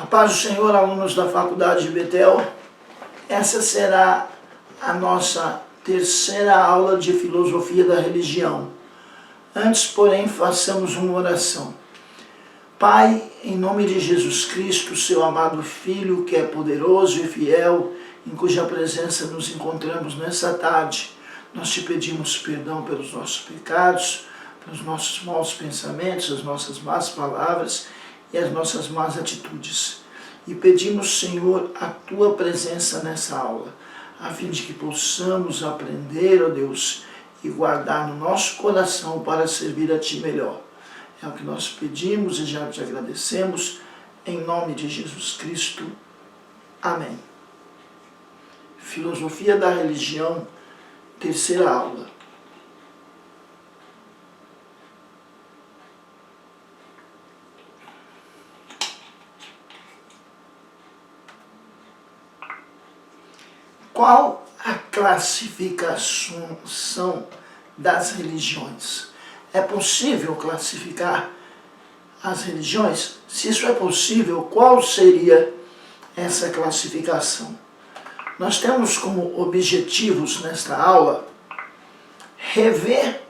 A paz do Senhor, alunos da Faculdade de Betel. Essa será a nossa terceira aula de Filosofia da Religião. Antes, porém, façamos uma oração. Pai, em nome de Jesus Cristo, seu amado Filho, que é poderoso e fiel, em cuja presença nos encontramos nessa tarde, nós te pedimos perdão pelos nossos pecados, pelos nossos maus pensamentos, as nossas más palavras e as nossas más atitudes. E pedimos, Senhor, a Tua presença nessa aula, a fim de que possamos aprender, ó Deus, e guardar no nosso coração para servir a Ti melhor. É o que nós pedimos e já te agradecemos, em nome de Jesus Cristo. Amém. Filosofia da Religião, terceira aula. Qual a classificação das religiões? É possível classificar as religiões? Se isso é possível, qual seria essa classificação? Nós temos como objetivos nesta aula rever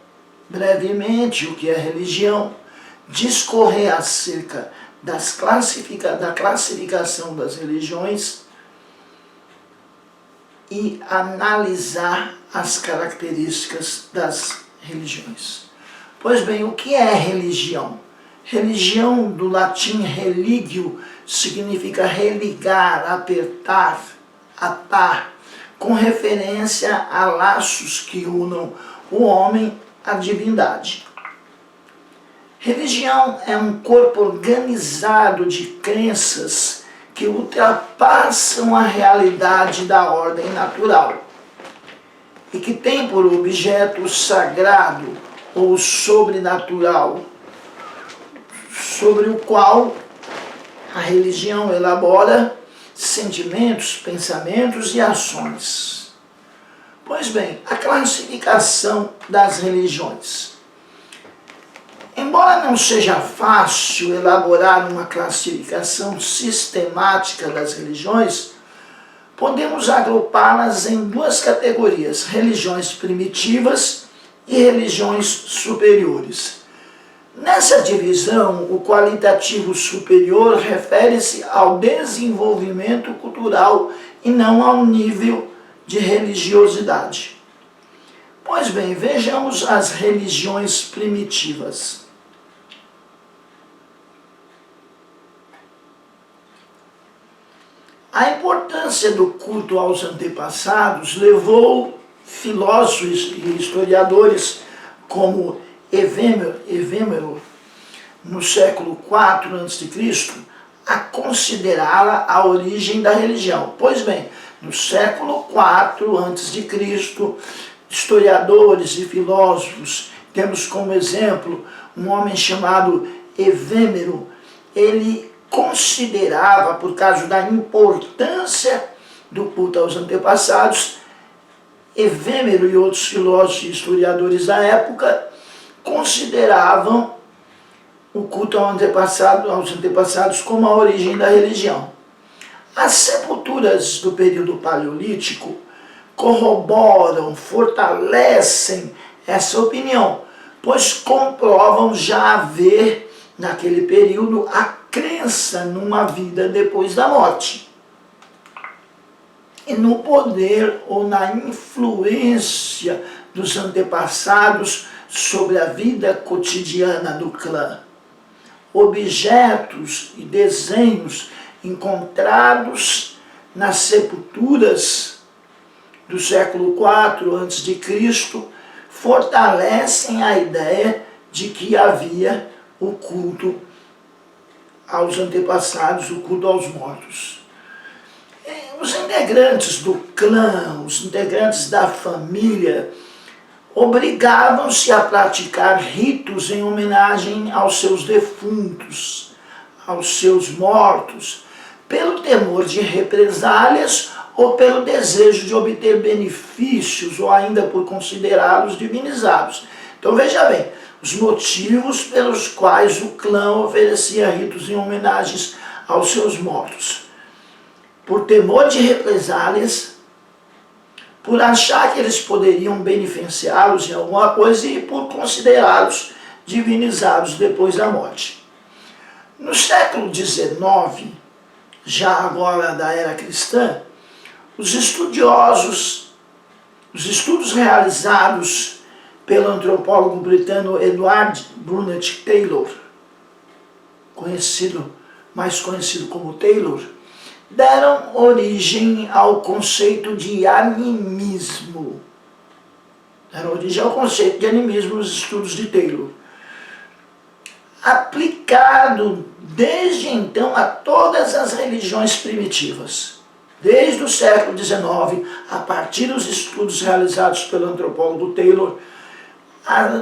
brevemente o que é religião, discorrer acerca da classificação das religiões e analisar as características das religiões. Pois bem, o que é religião? Religião, do latim religio, significa religar, apertar, atar, com referência a laços que unam o homem à divindade. Religião é um corpo organizado de crenças que ultrapassam a realidade da ordem natural e que tem por objeto o sagrado ou sobrenatural, sobre o qual a religião elabora sentimentos, pensamentos e ações. Pois bem, a classificação das religiões. Embora não seja fácil elaborar uma classificação sistemática das religiões, podemos agrupá-las em duas categorias: religiões primitivas e religiões superiores. Nessa divisão, o qualitativo superior refere-se ao desenvolvimento cultural e não ao nível de religiosidade. Pois bem, vejamos as religiões primitivas. A importância do culto aos antepassados levou filósofos e historiadores como Evêmero, no século IV a.C., a considerá-la a origem da religião. Pois bem, no século IV a.C., historiadores e filósofos, temos como exemplo um homem chamado Evêmero. Ele considerava, por causa da importância do culto aos antepassados, Evêmero e outros filósofos e historiadores da época consideravam o culto aos antepassados como a origem da religião. As sepulturas do período paleolítico corroboram, fortalecem essa opinião, pois comprovam já haver, naquele período, a crença numa vida depois da morte e no poder ou na influência dos antepassados sobre a vida cotidiana do clã. Objetos e desenhos encontrados nas sepulturas do século IV a.C. fortalecem a ideia de que havia o culto aos antepassados, o culto aos mortos. Os integrantes do clã, os integrantes da família, obrigavam-se a praticar ritos em homenagem aos seus defuntos, aos seus mortos, pelo temor de represálias ou pelo desejo de obter benefícios, ou ainda por considerá-los divinizados. Então veja bem, os motivos pelos quais o clã oferecia ritos em homenagens aos seus mortos, por temor de represálias, por achar que eles poderiam beneficiá-los em alguma coisa e por considerá-los divinizados depois da morte. No século XIX, já agora da era cristã, os estudos realizados pelo antropólogo britânico Edward Brunett Taylor, mais conhecido como Taylor, deram origem ao conceito de animismo. Deram origem ao conceito de animismo nos estudos de Taylor, aplicado desde então a todas as religiões primitivas. Desde o século XIX, a partir dos estudos realizados pelo antropólogo Taylor,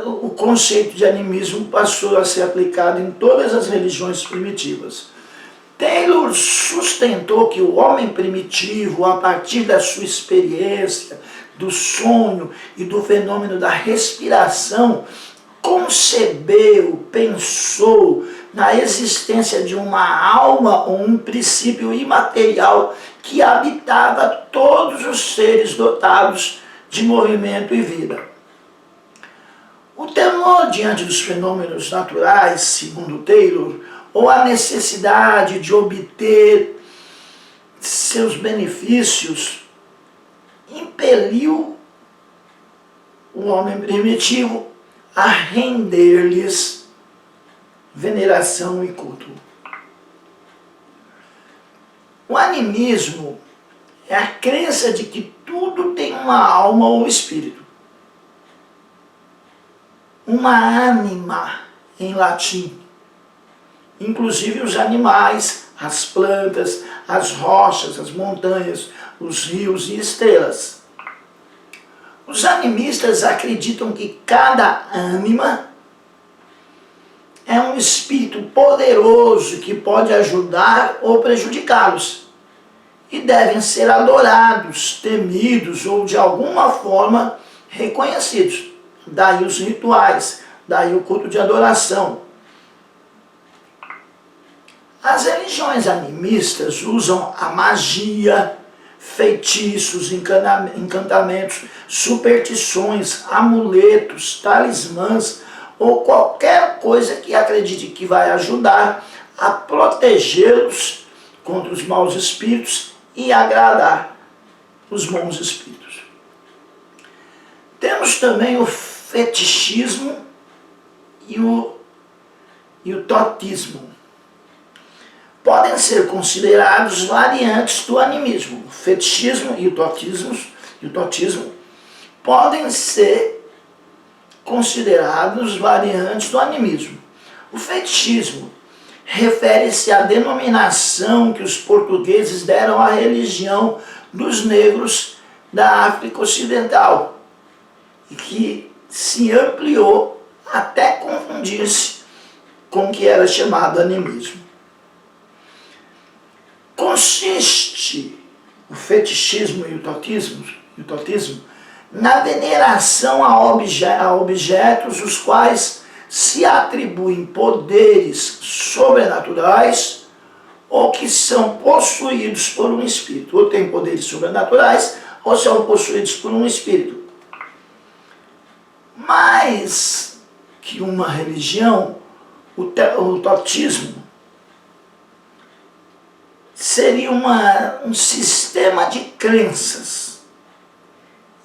o conceito de animismo passou a ser aplicado em todas as religiões primitivas. Taylor sustentou que o homem primitivo, a partir da sua experiência, do sonho e do fenômeno da respiração, concebeu, pensou na existência de uma alma ou um princípio imaterial que habitava todos os seres dotados de movimento e vida. O temor diante dos fenômenos naturais, segundo Taylor, ou a necessidade de obter seus benefícios, impeliu o homem primitivo a render-lhes veneração e culto. O animismo é a crença de que tudo tem uma alma ou espírito. Uma ânima, em latim. Inclusive os animais, as plantas, as rochas, as montanhas, os rios e estrelas. Os animistas acreditam que cada ânima é um espírito poderoso que pode ajudar ou prejudicá-los e devem ser adorados, temidos ou de alguma forma reconhecidos. Daí os rituais, daí o culto de adoração. As religiões animistas usam a magia, feitiços, encantamentos, superstições, amuletos, talismãs ou qualquer coisa que acredite que vai ajudar a protegê-los contra os maus espíritos e agradar os bons espíritos. Temos também o fetichismo e o totismo. Podem ser considerados variantes do animismo. O fetichismo e o totismo podem ser considerados variantes do animismo. O fetichismo refere-se à denominação que os portugueses deram à religião dos negros da África Ocidental e que se ampliou até confundir-se com o que era chamado animismo. Consiste o fetichismo e o totismo na veneração a objetos os quais se atribuem poderes sobrenaturais ou que são possuídos por um espírito. Ou têm poderes sobrenaturais ou são possuídos por um espírito. Mais que uma religião, o totismo seria um sistema de crenças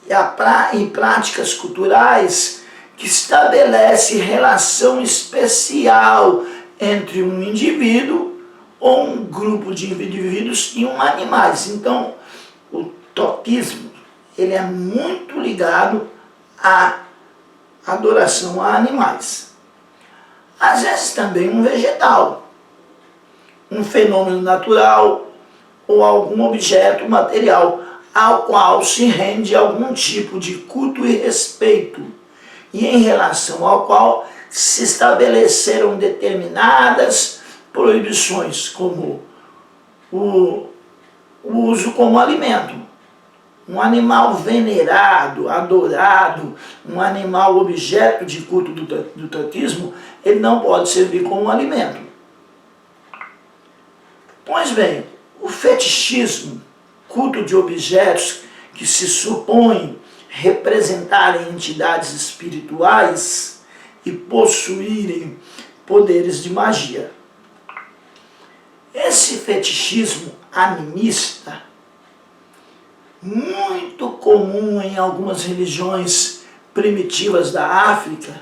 e práticas culturais que estabelece relação especial entre um indivíduo ou um grupo de indivíduos e animais. Então, o totismo ele é muito ligado à adoração a animais. Às vezes também um vegetal, um fenômeno natural ou algum objeto material ao qual se rende algum tipo de culto e respeito e em relação ao qual se estabeleceram determinadas proibições, como o uso como alimento. Um animal venerado, adorado, um animal objeto de culto do totismo, ele não pode servir como alimento. Pois bem, o fetichismo, culto de objetos que se supõem representarem entidades espirituais e possuírem poderes de magia. Esse fetichismo animista, muito comum em algumas religiões primitivas da África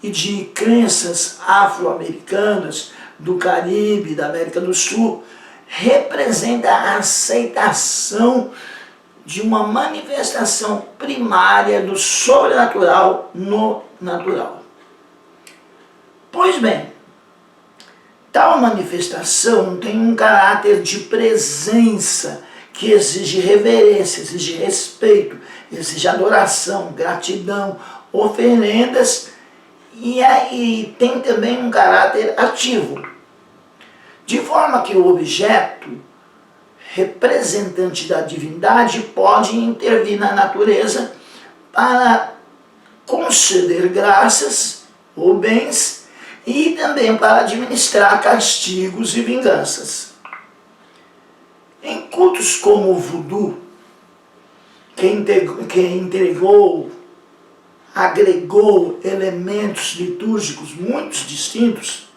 e de crenças afro-americanas, do Caribe, da América do Sul, representa a aceitação de uma manifestação primária do sobrenatural no natural. Pois bem, tal manifestação tem um caráter de presença que exige reverência, exige respeito, exige adoração, gratidão, oferendas e tem também um caráter ativo. De forma que o objeto representante da divindade pode intervir na natureza para conceder graças ou bens e também para administrar castigos e vinganças. Em cultos como o voodoo, que agregou elementos litúrgicos muito distintos,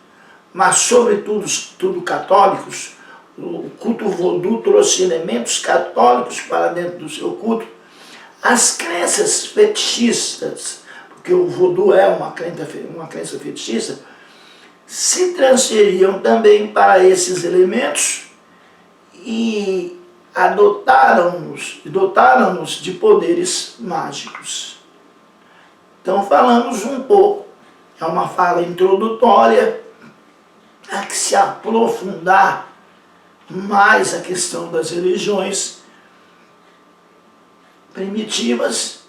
mas sobretudo católicos, o culto voodoo trouxe elementos católicos para dentro do seu culto. As crenças fetichistas, porque o voodoo é uma crença fetichista, se transferiam também para esses elementos e dotaram-nos de poderes mágicos. Então falamos um pouco, é uma fala introdutória, a que se aprofundar mais a questão das religiões primitivas,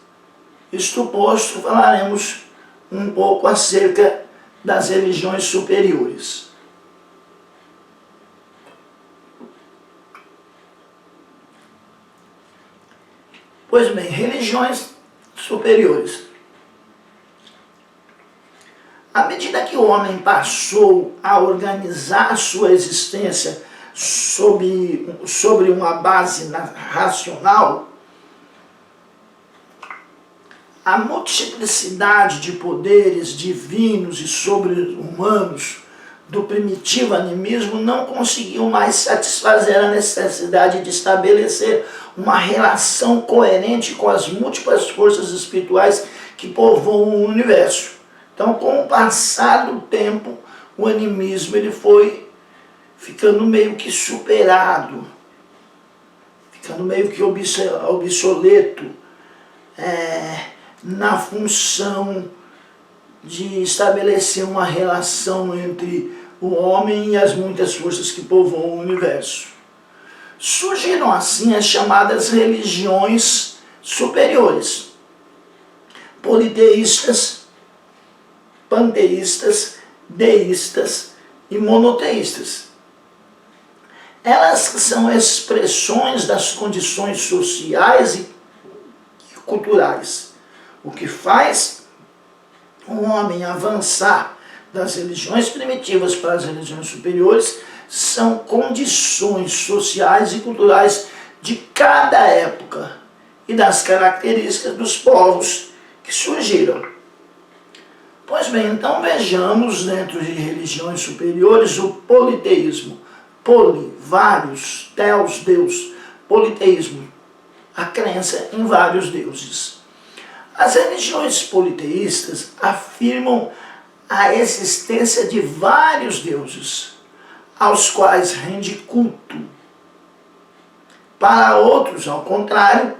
isto posto, falaremos um pouco acerca das religiões superiores. Pois bem, religiões superiores. À medida que o homem passou a organizar sua existência sobre uma base racional, a multiplicidade de poderes divinos e sobre-humanos do primitivo animismo não conseguiu mais satisfazer a necessidade de estabelecer uma relação coerente com as múltiplas forças espirituais que povoam o universo. Então, com o passar do tempo, o animismo ele foi ficando meio que superado, ficando meio que obsoleto, na função de estabelecer uma relação entre o homem e as muitas forças que povoam o universo. Surgiram assim as chamadas religiões superiores, politeístas, panteístas, deístas e monoteístas. Elas são expressões das condições sociais e culturais, o que faz o homem avançar das religiões primitivas para as religiões superiores são condições sociais e culturais de cada época e das características dos povos que surgiram. Pois bem, então vejamos dentro de religiões superiores o politeísmo. Poli, vários, theos, Deus, politeísmo, a crença em vários deuses. As religiões politeístas afirmam a existência de vários deuses, aos quais rende culto. Para outros, ao contrário,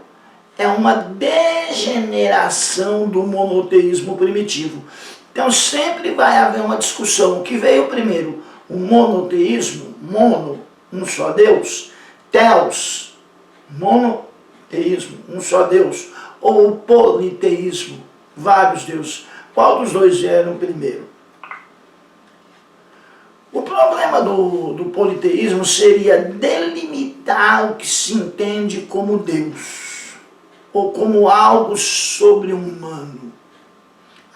é uma degeneração do monoteísmo primitivo. Então sempre vai haver uma discussão. O que veio primeiro? O monoteísmo, mono, um só Deus, theos, monoteísmo, um só Deus, ou o politeísmo, vários deuses. Qual dos dois vieram primeiro? O problema do politeísmo seria delimitar o que se entende como Deus, ou como algo sobre-humano.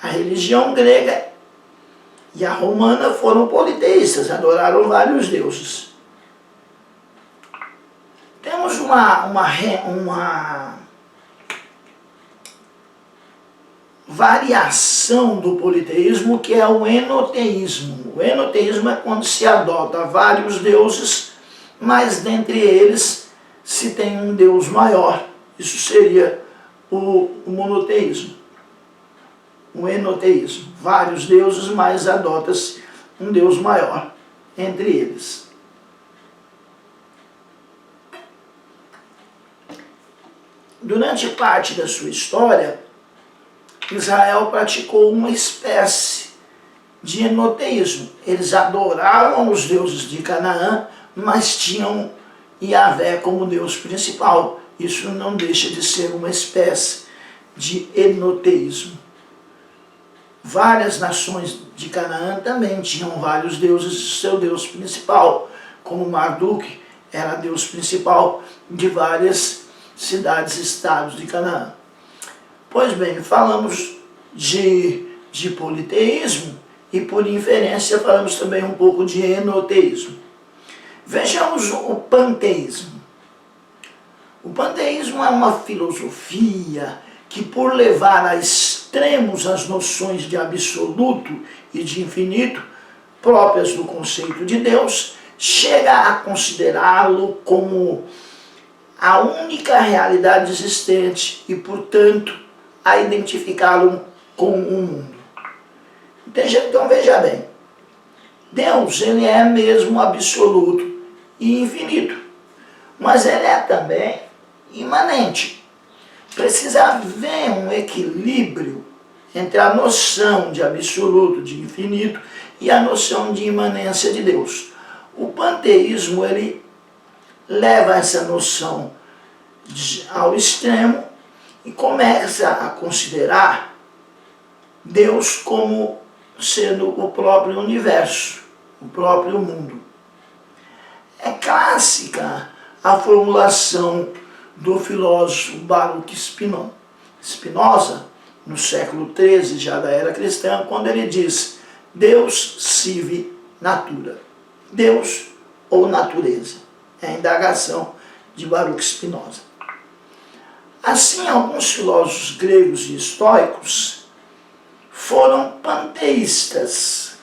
A religião grega e a romana foram politeístas, adoraram vários deuses. uma variação do politeísmo, que é o enoteísmo. O enoteísmo é quando se adota vários deuses, mas dentre eles se tem um Deus maior. Isso seria o monoteísmo. O enoteísmo. Vários deuses, mas adota-se um Deus maior entre eles. Durante parte da sua história, Israel praticou uma espécie de enoteísmo. Eles adoravam os deuses de Canaã, mas tinham Yahvé como Deus principal. Isso não deixa de ser uma espécie de enoteísmo. Várias nações de Canaã também tinham vários deuses, seu Deus principal, como Marduk era Deus principal de várias cidades e estados de Canaã. Pois bem, falamos de politeísmo e por inferência falamos também um pouco de enoteísmo. Vejamos o panteísmo. O panteísmo é uma filosofia que, por levar a extremos as noções de absoluto e de infinito, próprias do conceito de Deus, chega a considerá-lo como a única realidade existente e, portanto, a identificá-lo com o mundo. Então veja bem, Deus ele é mesmo absoluto e infinito, mas ele é também imanente. Precisa haver um equilíbrio entre a noção de absoluto, de infinito, e a noção de imanência de Deus. O panteísmo ele leva essa noção ao extremo e começa a considerar Deus como sendo o próprio universo, o próprio mundo. É clássica a formulação do filósofo Baruch Spinoza, no século XIII, já da era cristã, quando ele diz Deus sive natura. Deus ou natureza. É a indagação de Baruch Spinoza. Assim, alguns filósofos gregos e estoicos foram panteístas,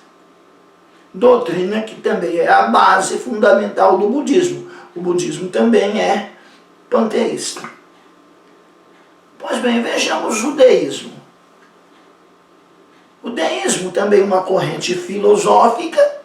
doutrina que também é a base fundamental do budismo. O budismo também é panteísta. Pois bem, vejamos o deísmo. O deísmo também é uma corrente filosófica,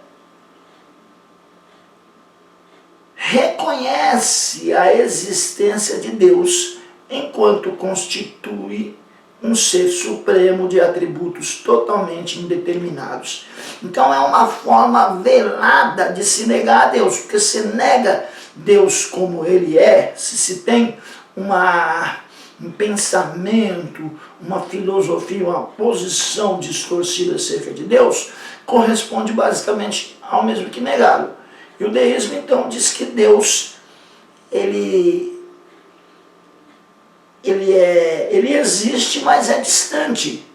reconhece a existência de Deus enquanto constitui um ser supremo de atributos totalmente indeterminados. Então é uma forma velada de se negar a Deus, porque se nega Deus como ele é, se tem um pensamento, uma filosofia, uma posição distorcida acerca de Deus, corresponde basicamente ao mesmo que negá-lo. E o deísmo então diz que Deus ele existe, mas é distante.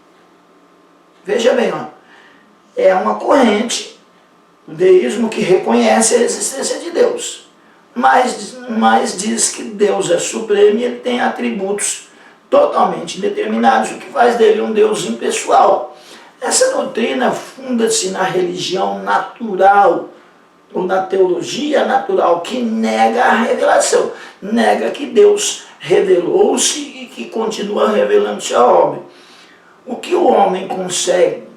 Veja bem, ó, é uma corrente, o deísmo, que reconhece a existência de Deus, mas diz que Deus é supremo e ele tem atributos totalmente determinados, o que faz dele um Deus impessoal. Essa doutrina funda-se na religião natural, ou na teologia natural, que nega a revelação, nega que Deus revelou-se e que continua revelando-se ao homem. O que o homem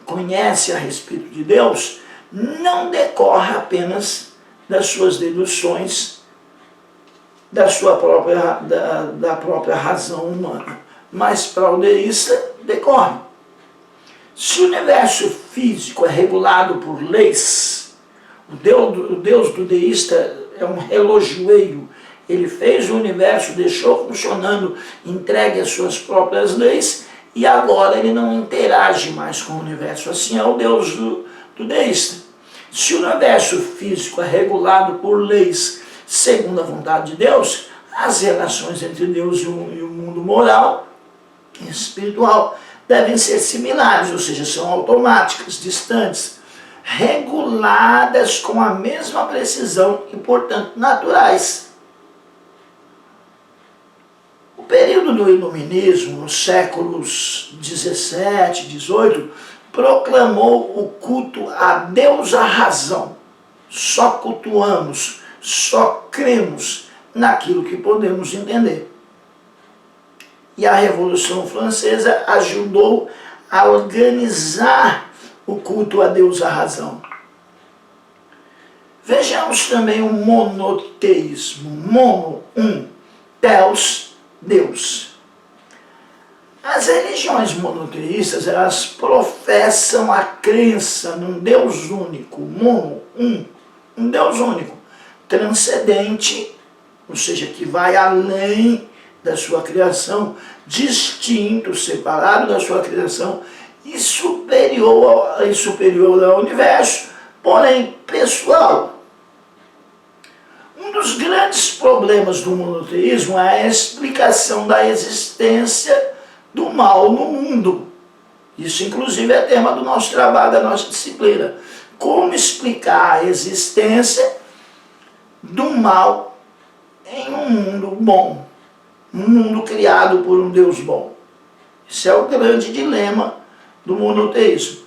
conhece a respeito de Deus não decorre apenas das suas deduções, da própria razão humana, mas para o deísta decorre. Se o universo físico é regulado por leis, o Deus do deísta é um relojoeiro. Ele fez o universo, deixou funcionando, entregue às suas próprias leis, e agora ele não interage mais com o universo. Assim é o Deus do deísta. Se o universo físico é regulado por leis segundo a vontade de Deus, as relações entre Deus e o mundo moral e espiritual devem ser similares, ou seja, são automáticas, distantes, reguladas com a mesma precisão e, portanto, naturais. período do Iluminismo, nos séculos 17, 18, proclamou o culto a Deus a razão. Só cultuamos, só cremos naquilo que podemos entender. E a Revolução Francesa ajudou a organizar o culto a Deus a razão. Vejamos também o monoteísmo. Mono, theos, Deus. As religiões monoteístas, elas professam a crença num Deus único, mono, um Deus único, transcendente, ou seja, que vai além da sua criação, distinto, separado da sua criação e superior ao universo, porém pessoal. Um dos grandes problemas do monoteísmo é a explicação da existência do mal no mundo. Isso, inclusive, é tema do nosso trabalho, da nossa disciplina. Como explicar a existência do mal em um mundo bom, um mundo criado por um Deus bom. Esse é o grande dilema do monoteísmo.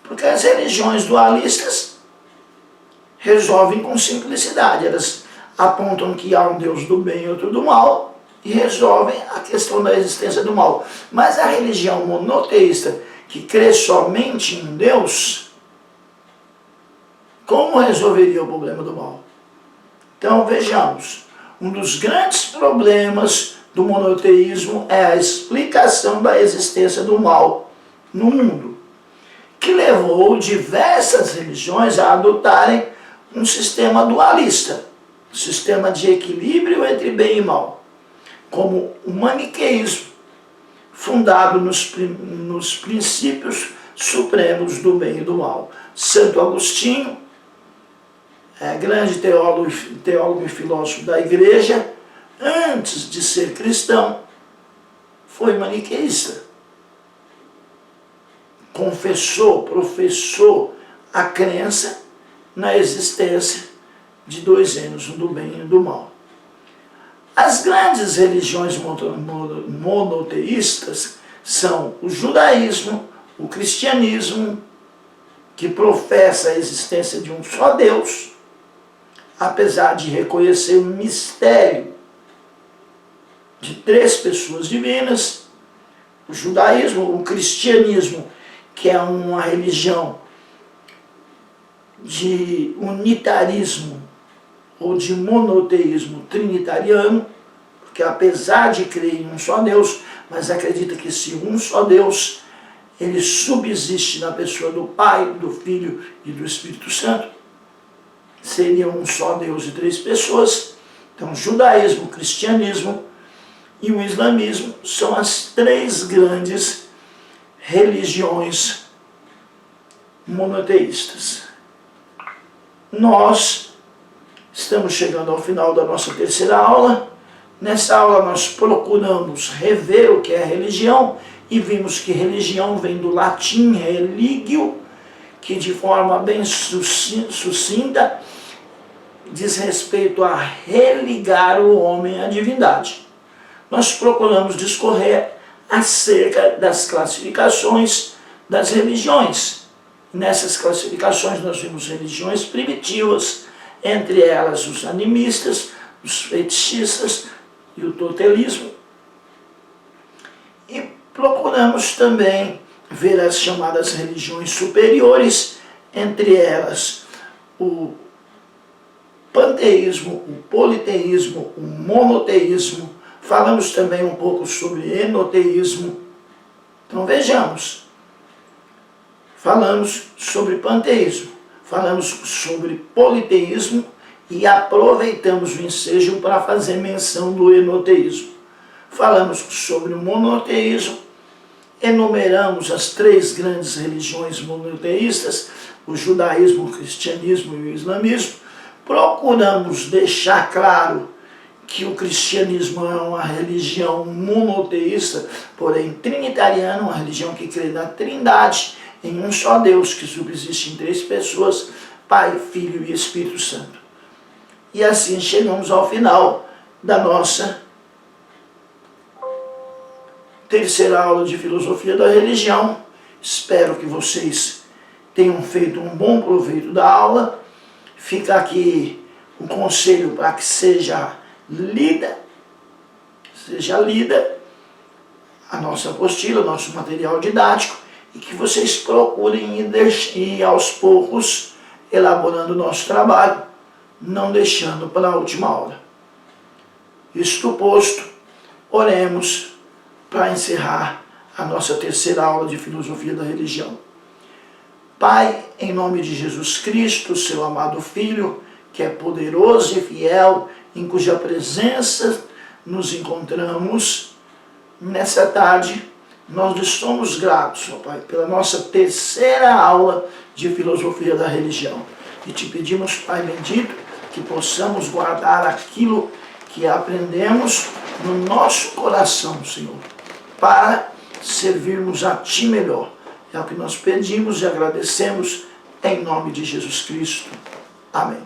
Porque as religiões dualistas resolvem com simplicidade. Elas apontam que há um Deus do bem e outro do mal e resolvem a questão da existência do mal. Mas a religião monoteísta, que crê somente em Deus, como resolveria o problema do mal? Então vejamos, um dos grandes problemas do monoteísmo é a explicação da existência do mal no mundo, que levou diversas religiões a adotarem um sistema dualista, um sistema de equilíbrio entre bem e mal, como o maniqueísmo, fundado nos princípios supremos do bem e do mal. Santo Agostinho, grande teólogo e filósofo da igreja, antes de ser cristão, foi maniqueísta. Professou a crença na existência de dois reinos, o do bem e o do mal. As grandes religiões monoteístas são o judaísmo, o cristianismo, que professa a existência de um só Deus, apesar de reconhecer o mistério de três pessoas divinas. O judaísmo, o cristianismo, que é uma religião de unitarismo ou de monoteísmo trinitariano, porque apesar de crer em um só Deus, mas acredita que se um só Deus, ele subsiste na pessoa do Pai, do Filho e do Espírito Santo, seria um só Deus e três pessoas. Então, judaísmo, cristianismo e o islamismo são as três grandes religiões monoteístas. Nós estamos chegando ao final da nossa terceira aula. Nessa aula nós procuramos rever o que é religião e vimos que religião vem do latim religio, que de forma bem sucinta diz respeito a religar o homem à divindade. Nós procuramos discorrer acerca das classificações das religiões. Nessas classificações nós vimos religiões primitivas, entre elas os animistas, os fetichistas e o totelismo. E procuramos também ver as chamadas religiões superiores, entre elas o panteísmo, o politeísmo, o monoteísmo. Falamos também um pouco sobre enoteísmo. Então vejamos, falamos sobre panteísmo, falamos sobre politeísmo e aproveitamos o ensejo para fazer menção do enoteísmo. Falamos sobre o monoteísmo, enumeramos as três grandes religiões monoteístas, o judaísmo, o cristianismo e o islamismo. Procuramos deixar claro que o cristianismo é uma religião monoteísta, porém trinitariana, uma religião que crê na trindade, em um só Deus que subsiste em três pessoas, Pai, Filho e Espírito Santo. E assim chegamos ao final da nossa terceira aula de filosofia da religião. Espero que vocês tenham feito um bom proveito da aula. Fica aqui o conselho para que seja lida a nossa apostila, nosso material didático, e que vocês procurem ir aos poucos elaborando o nosso trabalho, não deixando para a última hora. Isto posto, oremos para encerrar a nossa terceira aula de filosofia da religião. Pai, em nome de Jesus Cristo, seu amado Filho, que é poderoso e fiel, em cuja presença nos encontramos nessa tarde, nós lhe somos gratos, ó Pai, pela nossa terceira aula de filosofia da religião. E te pedimos, Pai bendito, que possamos guardar aquilo que aprendemos no nosso coração, Senhor, para servirmos a Ti melhor. É o que nós pedimos e agradecemos em nome de Jesus Cristo. Amém.